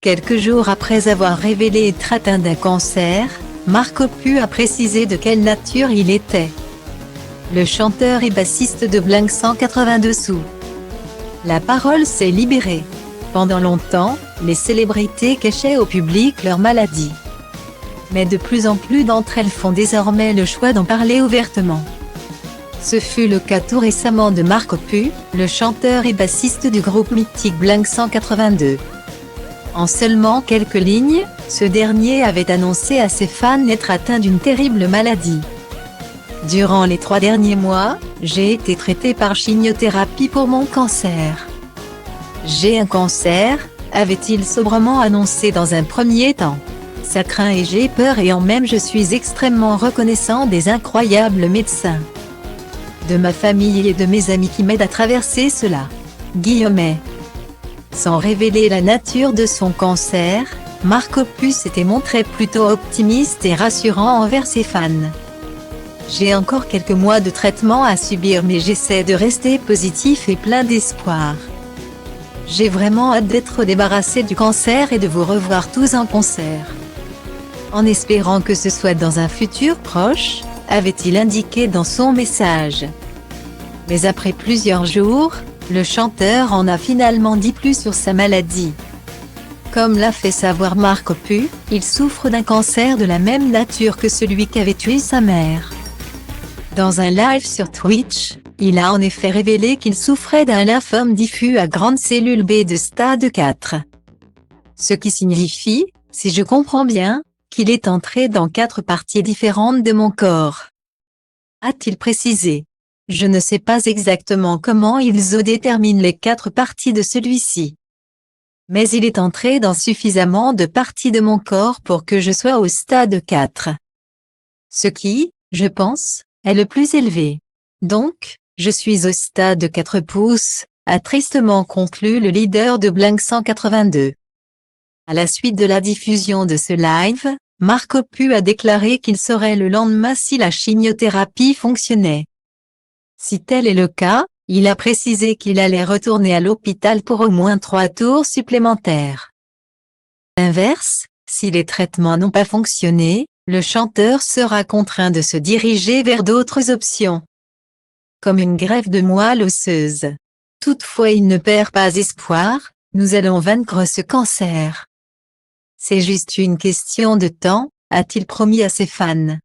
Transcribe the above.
Quelques jours après avoir révélé être atteint d'un cancer, Marc Hoppus a précisé de quelle nature il était. Le chanteur et bassiste de Blink 182 sous. La parole s'est libérée. Pendant longtemps, les célébrités cachaient au public leur maladie. Mais de plus en plus d'entre elles font désormais le choix d'en parler ouvertement. Ce fut le cas tout récemment de Marc Hoppus, le chanteur et bassiste du groupe mythique Blink 182. En seulement quelques lignes, ce dernier avait annoncé à ses fans être atteint d'une terrible maladie. Durant les 3 derniers mois, j'ai été traité par chimiothérapie pour mon cancer. J'ai un cancer, avait-il sobrement annoncé dans un premier temps. Ça craint et j'ai peur et en même je suis extrêmement reconnaissant des incroyables médecins, de ma famille et de mes amis qui m'aident à traverser cela. Guillemets. Sans révéler la nature de son cancer, Marc Hoppus s'était montré plutôt optimiste et rassurant envers ses fans. J'ai encore quelques mois de traitement à subir mais j'essaie de rester positif et plein d'espoir. J'ai vraiment hâte d'être débarrassé du cancer et de vous revoir tous en concert. En espérant que ce soit dans un futur proche, avait-il indiqué dans son message. Mais après plusieurs jours, le chanteur en a finalement dit plus sur sa maladie. Comme l'a fait savoir Marc Hoppus, il souffre d'un cancer de la même nature que celui qu'avait tué sa mère. Dans un live sur Twitch, il a en effet révélé qu'il souffrait d'un lymphome diffus à grandes cellules B de stade 4. Ce qui signifie, si je comprends bien, qu'il est entré dans 4 parties différentes de mon corps. A-t-il précisé. Je ne sais pas exactement comment ils déterminent les 4 parties de celui-ci. Mais il est entré dans suffisamment de parties de mon corps pour que je sois au stade 4. Ce qui, je pense, est le plus élevé. Donc, je suis au stade 4 pouces, a tristement conclu le leader de Blink 182. À la suite de la diffusion de ce live, Marc Hoppus a déclaré qu'il saurait le lendemain si la chimiothérapie fonctionnait. Si tel est le cas, il a précisé qu'il allait retourner à l'hôpital pour au moins 3 tours supplémentaires. À l'inverse, si les traitements n'ont pas fonctionné, le chanteur sera contraint de se diriger vers d'autres options, comme une greffe de moelle osseuse. Toutefois il ne perd pas espoir, nous allons vaincre ce cancer. C'est juste une question de temps, a-t-il promis à ses fans.